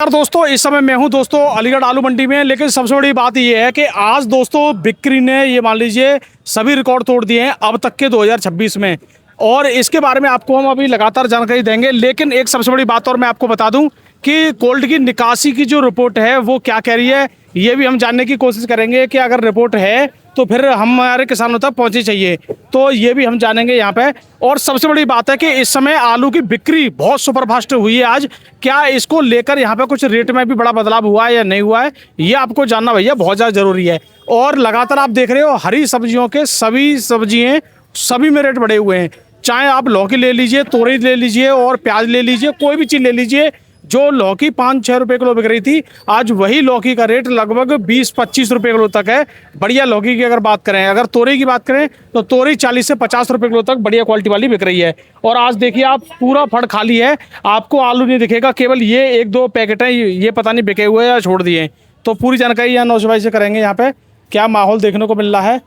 यार दोस्तों, इस समय मैं हूं दोस्तों अलीगढ़ आलू मंडी में। लेकिन सबसे बड़ी बात ये है कि आज दोस्तों बिक्री ने ये मान लीजिए सभी रिकॉर्ड तोड़ दिए हैं अब तक के 2026 में, और इसके बारे में आपको हम अभी लगातार जानकारी देंगे। लेकिन एक सबसे बड़ी बात और मैं आपको बता दूं कि गोल्ड की निकासी की जो रिपोर्ट है वो क्या कह रही है, ये भी हम जानने की कोशिश करेंगे कि अगर रिपोर्ट है तो फिर हमारे किसानों तक पहुंची चाहिए, तो ये भी हम जानेंगे यहाँ पे। और सबसे बड़ी बात है कि इस समय आलू की बिक्री बहुत सुपरफास्ट हुई है आज। क्या इसको लेकर यहाँ पे कुछ रेट में भी बड़ा बदलाव हुआ है या नहीं हुआ है, ये आपको जानना भैया बहुत ज़्यादा ज़रूरी है। और लगातार आप देख रहे हो हरी सब्जियों के सभी में रेट बढ़े हुए हैं। चाहे आप लौकी ले लीजिए, तोरई ले लीजिए और प्याज ले लीजिए, कोई भी चीज़ ले लीजिए। जो लौकी 5-6 रुपए किलो बिक रही थी, आज वही लौकी का रेट लगभग 20-25 रुपए किलो तक है। बढ़िया लौकी की अगर बात करें, अगर तोरई की बात करें तो तोरई 40 से 50 रुपए किलो तक बढ़िया क्वालिटी वाली बिक रही है। और आज देखिए आप, पूरा फड़ खाली है, आपको आलू नहीं दिखेगा, केवल ये 1-2 पैकेट हैं, ये पता नहीं बिके हुए या छोड़ दिए। तो पूरी जानकारी यहाँ नौशा भाई से करेंगे यहाँ पे क्या माहौल देखने को मिल रहा है।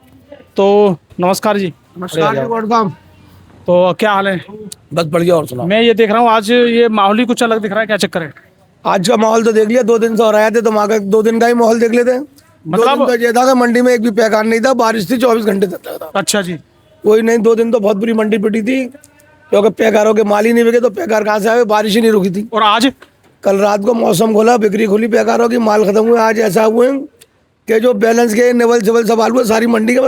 तो नमस्कार जी। नमस्कार। तो क्या हाल है? बस बढ़िया। और सुना, मैं ये देख रहा हूँ आज ये माहौल ही कुछ अलग दिख रहा है, क्या चक्कर है? आज का माहौल तो देख लिया, 2 दिन से और आए थे तो वहाँ का 2 दिन का ही माहौल देख लेते हैं। मतलब तो ये था कि मंडी में एक भी पैकार नहीं था, बारिश थी 24 घंटे तक था। अच्छा जी। कोई नहीं, 2 दिन तो बहुत बुरी मंडी पिटी थी क्योंकि पैकारों के माल ही नहीं बिके, तो पैकार कहाँ से आए, बारिश ही नहीं रुकी थी। और आज कल रात को मौसम खोला, बिक्री खुली पैकारों की, माल खत्म हुए। आज ऐसा हुए कि जो बैलेंस के नेवल सेवल सब आलू है सारी मंडी के,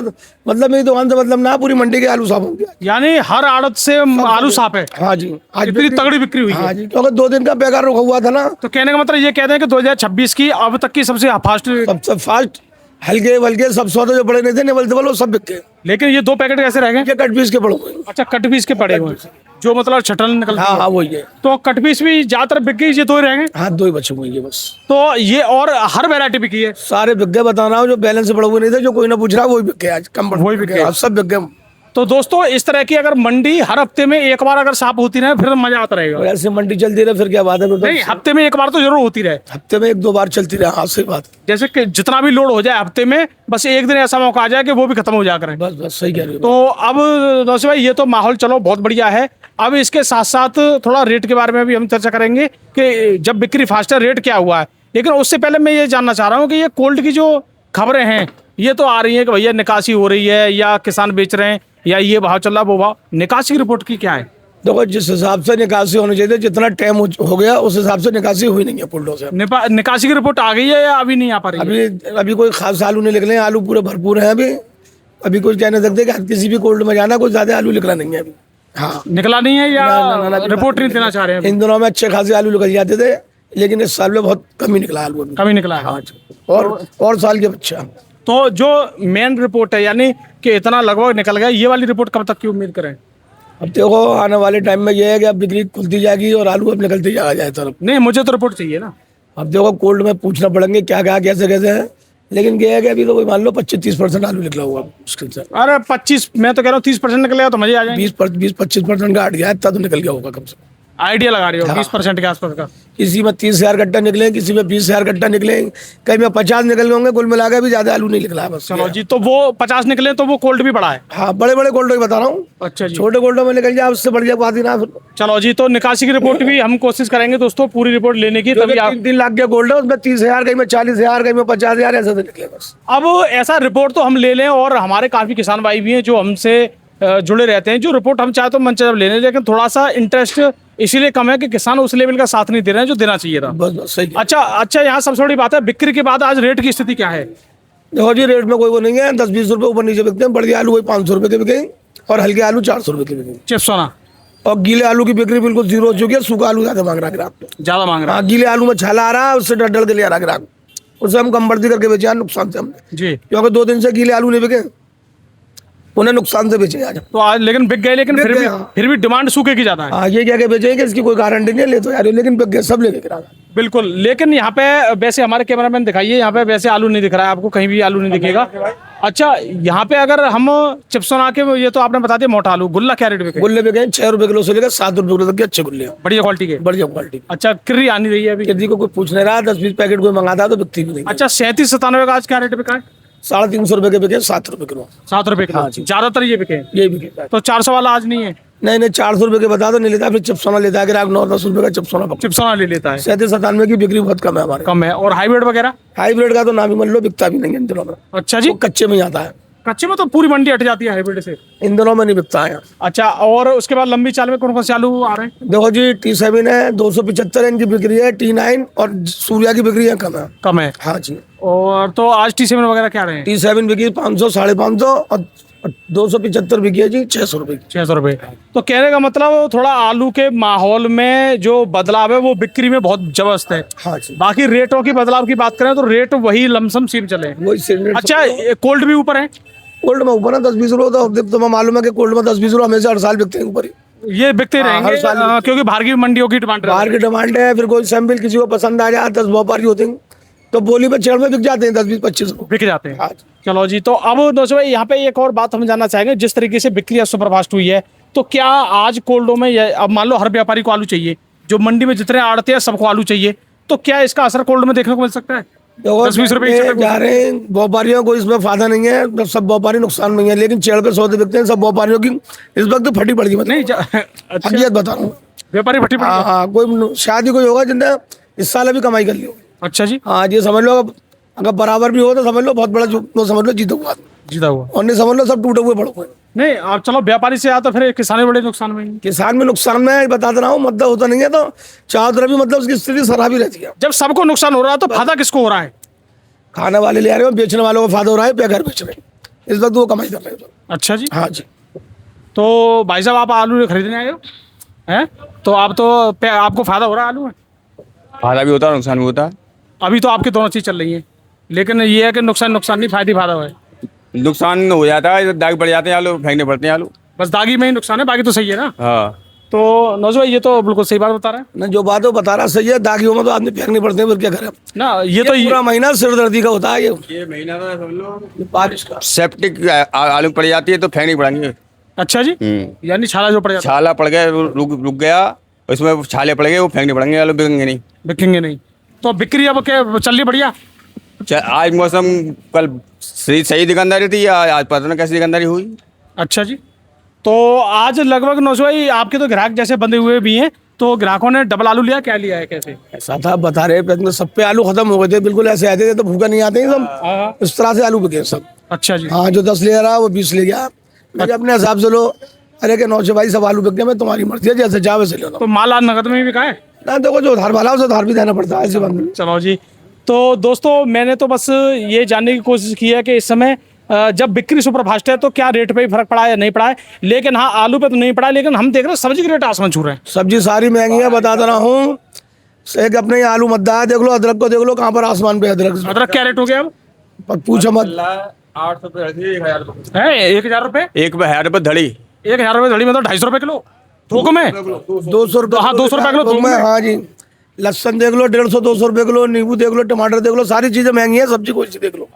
मतलब मेरी दुकान से मतलब ना, पूरी मंडी के आलू साफ होंगे। यानी हर आड़त से आलू साफ है? हाँ जी, आज इतनी तगड़ी बिक्री हुई है। हाँ जी, क्योंकि 2 दिन का पैकार रुका हुआ था ना। तो कहने का मतलब ये कहते हैं कि 2026 की अब तक की सबसे फास्ट। सबसे फास्ट हल्के वल्के सब सौदे जो पड़े नहीं थे नेवल सेवल, वो सब बिक गए। लेकिन ये 2 पैकेट कैसे रह गए? ये कट पीस के पड़े हुए। अच्छा, कट पीस के पड़े हुए हैं, जो मतलब छटल निकल। हाँ वही है। तो कट पीस भी ज्यादातर बिक गई, ये 2 ही रह गए। हाँ 2 ही बचे हुए हैं बस। तो ये और हर वैरायटी बिकी है? सारे बिक गए, बता रहा हूँ। जो बैलेंस से पड़े हुए नहीं थे, जो कोई ना पूछ रहा, वही बिक गए आज। कम वही बिक गए, सब बिक गए। तो दोस्तों इस तरह की अगर मंडी हर हफ्ते में एक बार अगर साफ होती रहे फिर मजा आता रहेगा। और ऐसे मंडी चलती रहे फिर क्या बात है? नहीं, हफ्ते में एक बार तो जरूर होती रहे। हफ्ते में 1-2 बार चलती रहे। हाँ सही बात। जैसे कि जितना भी लोड हो जाए हफ्ते में, बस एक दिन ऐसा मौका आ जाए कि वो भी खत्म हो जाकर। बस बस सही कह रहे हो। तो अब नौशा भाई, ये तो माहौल चलो बहुत बढ़िया है। अब इसके साथ साथ थोड़ा रेट के बारे में भी हम चर्चा करेंगे कि जब बिक्री फास्ट है रेट क्या हुआ है। लेकिन उससे पहले मैं ये जानना चाह रहा हूँ कि ये कोल्ड की जो खबरें हैं ये तो आ रही है कि भैया निकासी हो रही है या किसान बेच रहे हैं या ये भाव चल रहा वो भाव, निकासी की रिपोर्ट की क्या है? देखो, जिस हिसाब से निकासी होनी चाहिए, जितना टाइम हो गया उस हिसाब से निकासी हुई नहीं है पुल्डो से। निकासी की रिपोर्ट आ गई है या अभी नहीं आ पा रही है? अभी कोई खास आलू नहीं निकले, आलू पूरे भरपूर हैं अभी कुछ कह नहीं सकते कि किसी भी कोल्ड में जाना, कुछ ज्यादा आलू निकला नहीं है अभी। हाँ, निकला नहीं है या रिपोर्ट नहीं देना चाह रहे हैं? इन दिनों में अच्छे खासे आलू निकल जाते थे, लेकिन इस साल में बहुत कम ही निकला आलू। कमी निकला है। हाँ, और साल के बच्चा। तो जो मेन रिपोर्ट है यानी कि इतना लगभग निकल गया, ये वाली रिपोर्ट कब तक की उम्मीद करें? अब देखो, आने वाले टाइम में ये है कि अब बिक्री खुलती जाएगी और आलू अब निकलती जाए तरफ। नहीं, मुझे तो रिपोर्ट चाहिए ना। अब देखो, कोल्ड में पूछना पड़ेंगे क्या क्या कैसे कैसे है, लेकिन ये है कि अभी तो कोई मान लो 25-30% आलू निकला हुआ मुश्किल से। अरे 25, मैं तो कह रहा हूँ 30% निकलेगा तो मजे आ जाएंगे। 20-25% का हट गया, इतना तो निकल गया होगा कम से कम। आइडिया लगा रही हो? 20% के आसपास का। किसी में 30,000 कट्टा निकले, किसी में 20,000 कट्टा निकले, कहीं में 50 निकल गए होंगे। कुल मिला के भी ज्यादा आलू नहीं निकला है बस। चलो जी, तो वो 50 निकले तो वो कोल्ड भी बड़ा है? हाँ, बड़े बड़े गोल्डो ही बता रहा हूँ। अच्छा जी। छोटे गोल्डो में निकल जाए उससे बढ़िया बात ही ना। चलो जी, तो निकासी की रिपोर्ट भी हम कोशिश करेंगे दोस्तों पूरी रिपोर्ट लेने की, तभी आप। 3 लाख के गोल्ड है, उसमें 30,000, कहीं में 40,000, कहीं में 50,000, ऐसे तो निकले बस। अब ऐसा रिपोर्ट तो हम ले लें, और हमारे काफी किसान भाई भी हैं जो हमसे जुड़े रहते हैं, जो रिपोर्ट हम चाहे तो मन चाहे ले लें, लेकिन थोड़ा सा इंटरेस्ट इसीलिए कम है कि किसान उस लेवल का साथ नहीं दे रहे हैं जो देना चाहिए था। बस सही। अच्छा, यहाँ सबसे बड़ी बात है बिक्री के बाद आज रेट की स्थिति क्या है? देखो जी, रेट में कोई वो नहीं है, 10-20 रुपए ऊपर नीचे बिकते हैं। बढ़िया आलू वही 500 रुपए के बिके और हल्के आलू 400 रुपए के बिके। चिप्स सोना और गीले आलू की बिक्री बिल्कुल 0 हो चुकी है। सूखा आलू ज्यादा मांग रहा है ग्राहक, ज्यादा मांग रहा है। हाँ, गीले आलू में छाला आ रहा है, उससे डर के ले आ रहा है ग्राहक, उससे हम कम बढ़ती करके बेचे नुकसान से हमने जी, क्योंकि 2 दिन से गीले आलू नहीं बिके, उन्हें नुकसान से बेचे आज। तो आज लेकिन बिक गए, लेकिन फिर भी डिमांड सूखे की ज्यादा है। हाँ, ये क्या क्या बेचेंगे, इसकी कोई गारंटी नहीं ले तो यार, लेकिन बिक गए, सब ले गए। बिल्कुल। लेकिन यहाँ पे वैसे हमारे कैमरामैन दिखाइए, यहाँ पे वैसे आलू नहीं दिख रहा है आपको, कहीं भी आलू नहीं दिखेगा। अच्छा, यहाँ पे अगर हम चिप्स बना के, ये तो आपने बता दिया मोटा आलू, गुल्ला क्या रेट बिके? गुल्ले बिके 6 रुपए किलो से लेकर 7 रुपए किलो तक के अच्छे गुल्ले, बढ़िया क्वालिटी के। बढ़िया क्वालिटी। अच्छा, किर्री आनी रही है अभी? यदि को कोई पूछ नहीं रहा, 10-20 पैकेट कोई मंगाता तो बिकती भी नहीं। अच्छा, 37-97 का आज क्या रेट बिका है? 350 रुपए के बिके, 7 रुपए किलो। 7 रुपए किलो। ज्यादातर ये बिके? ये बिके। तो 400 वाला आज नहीं है? नहीं नहीं 400 रुपये के बता दो, नहीं लेता, फिर चिप्सोना लेता है, ग्राहक 9-10 रुपये का चिप्सोना पकड़। चिप्सोना ले लेता है, 37-97 की बिक्री बहुत कम है हमारे। कम है। और हाइब्रिड वगैरह? हाइब्रिड का तो नाम ही मान लो, बिकता भी नहीं है इन दिनों में, अच्छा जी, वो कच्चे में ही आता है, कच्चे में तो पूरी मंडी हट जाती है हाइब्रिड से। इन दिनों में नहीं बिकता है। अच्छा, और उसके बाद लंबी चाल में कौन कौन से आलू आ रहे हैं? देखो जी, T7 है, 275 इनकी बिक्री है, T9 और सूर्या की बिक्री है कम है। कम है। हाँ जी, और तो आज T7 वगैरह क्या रहे हैं? T7 बिकी 500, 550 और 275 बिकी है जी 600 रुपये की। 600 रुपये। तो कहने का मतलब थोड़ा आलू के माहौल में जो बदलाव है वो बिक्री में बहुत जबरदस्त है। हाँ जी, बाकी रेटों की बदलाव की बात करें तो रेट वही लमसम सेम चले हैं। वही सिलेंडर। अच्छा, कोल्ड भी ऊपर है? कोल्ड में ऊपर है 10-20 रुपये, तो तुम्हें मालूम है कि कोल्ड में 10-20 रुपये हमेशा हर साल बिकते हैं ऊपर ही। ये बिकते हाँ, रहेंगे हर साल क्योंकि बाहर की मंडियों की डिमांड बाहर की डिमांड है, फिर कोई सैंपल किसी को पसंद आ जाए, 10 व्यापारी होते हैं तो बोली पे चढ़ में बिक जाते हैं 10-20-25 रुपये। बिक जाते हैं। हाँ, चलो जी, तो अब दोस्तों भाई यहाँ पे एक और बात हम जानना चाहेंगे, जिस तरीके से बिक्री आज सुपरफास्ट हुई है, तो क्या आज कोल्डो में अब मान लो हर व्यापारी को आलू चाहिए, जो मंडी में जितने आड़ते हैं सबको आलू चाहिए, तो क्या इसका असर कोल्ड में देखने को मिल सकता है? देखो 10-20 रुपये जा रहे हैं व्यापारियों को, इसमें फायदा नहीं है, सब व्यापारी नुकसान में है, लेकिन चेड़ पे सौदे बिकते हैं सब व्यापारियों की इस वक्त फटी पड़ गई। मतलब नहीं अच्छा, हकीकत बता रहा हूँ, व्यापारी फटी पड़ी। हाँ हाँ, कोई शायद ही कोई होगा जिसने इस साल अभी कमाई कर ली होगी। अच्छा जी, हाँ जी, समझ लो अगर बराबर भी हो तो समझ लो बहुत बड़ा तो समझ लो जीतो हुआ, जीता हुआ। और नहीं समझ लो सब टूटे हुए पड़ो हुए। नहीं, अब चलो व्यापारी से आता फिर किसान बड़े नुकसान में हैं। किसान में नुकसान में बता रहा हूँ, मतलब होता नहीं है, तो चारों तरफ भी मतलब उसकी स्थिति खराब ही रहती है। जब सबको नुकसान हो रहा है तो फायदा किसको हो रहा है? खाने वाले ले आ रहे हो, बेचने वालों को फायदा हो रहा है, पैकर बेच रहे हैं, इस वक्त वो कमाई कर रहे हैं। अच्छा जी, हाँ जी, तो भाई साहब आप आलू खरीदने आए हो हैं, तो आप तो आपको फायदा हो रहा है आलू में? फायदा भी होता है, नुकसान भी होता है। अभी तो आपकी दोनों चीज चल रही है, लेकिन ये है कि नुकसान नहीं, फायदा है। नुकसान हो जाता है, दाग पड़ जाते हैं, आलू फेंकने पड़ते हैं आलू। बस दागी में ही नुकसान है, बाकी तो सही है ना? हाँ, तो नौज भाई ये तो बिल्कुल सही बात बता रहा है ना जो बात वो बता रहा सही है, दागियों में तो आदमी फेंकने पड़ते हैं, फिर क्या करें। ना। ये तो पूरा महीना सिरदर्दी का होता है ये महीना तो समझ लो ये बारिश का। सेप्टिक आलू पड़ जाती है तो फेंकनी पड़ेंगे। अच्छा जी, यानी छाला जो पड़ जाता छाला पड़ गया, रुक गया, उसमें छाले पड़ गए, वो फेंकने पड़ेंगे, आलू बिकेंगे नहीं। बिकेंगे नहीं। तो बिक्री अब क्या चल रही बढ़िया? आज मौसम कल सही दुकानदारी थी, आज पता नहीं कैसी दुकानदारी हुई। अच्छा जी, तो आज लगभग नौशो भाई आपके तो ग्राहक जैसे बंधे हुए भी हैं, तो ग्राहकों ने डबल आलू लिया, क्या लिया है, कैसे? ऐसा था बता रहे पे सब पे आलू खत्म हो गए थे, बिल्कुल ऐसे आते थे तो भूखा नहीं आते हैं सब, इस तरह से आलू बिके सब। अच्छा जी, हाँ, जो 10 ले रहा वो 20 ले गया, मैं अपने हिसाब से लो, अरे के 9 से भाई सब आलू बिक गए, मैं तुम्हारी मर्जी है, जैसे चाहे वैसे ले लो। तो माल आज नगद में भी बिका है ना, देखो जो उधार वाला है उसे उधार भी देना पड़ता है, ऐसी बात नहीं। चलो जी, तो दोस्तों मैंने तो बस ये जानने की कोशिश की है कि इस समय जब बिक्री सुपरफास्ट है तो क्या रेट पे ही फर्क पड़ा है या नहीं पड़ा है, लेकिन हाँ आलू पे तो नहीं पड़ा है, लेकिन हम देख रहे हैं सब्जी के रेट आसमान छू रहे हैं। सब्जी सारी महंगी है, बता दे रहा हूँ, एक अपने यहाँ आलू मद्दा है, देख लो अदरक को, देख लो कहाँ पर आसमान पे अदरक, अदरक क्या रेट हो गया अब? पर पूछो मत। 800 रुपये, 1000 रुपये, है 1000 रुपये, 1000 रुपये धड़ी। 1000 रुपये धड़ी में तो 250 रुपये किलो थोक में, 200 रुपये, हाँ 200 रुपये किलो थोक में। हाँ जी, लहसन देख लो 150-200 रुपये किलो, नींबू देख लो, टमाटर देख लो, सारी चीजें महंगी है, सब्जी कोई सी देख लो,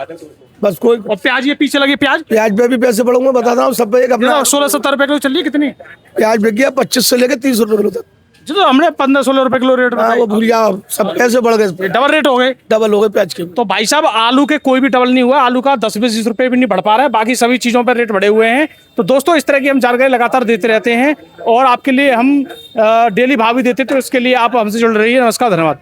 बस कोई। और प्याज ये पीछे लगी प्याज प्याज पे भी पैसे बढ़ूंगा, बता रहा हूँ सब पे एक अपना 16-17 रुपये किलो चल रही है कितनी? प्याज बिक गया 25 से लेके 30 रुपये किलो तक। जो तो हमने 15-16 रुपये किलो रेट हाँ, बताया, वो भूल जाओ, सब पैसे बढ़ गए, डबल रेट हो गए। डबल हो गए प्याज के। तो भाई साहब आलू के कोई भी डबल नहीं हुआ, आलू का 10-20 रुपये भी नहीं बढ़ पा रहा है, बाकी सभी चीज़ों पर रेट बढ़े हुए हैं। तो दोस्तों इस तरह की हम जानकारी लगातार देते रहते हैं और आपके लिए हम डेली भाव भी देते हैं, तो इसके लिए आप हमसे जुड़ रही है। नमस्कार, धन्यवाद।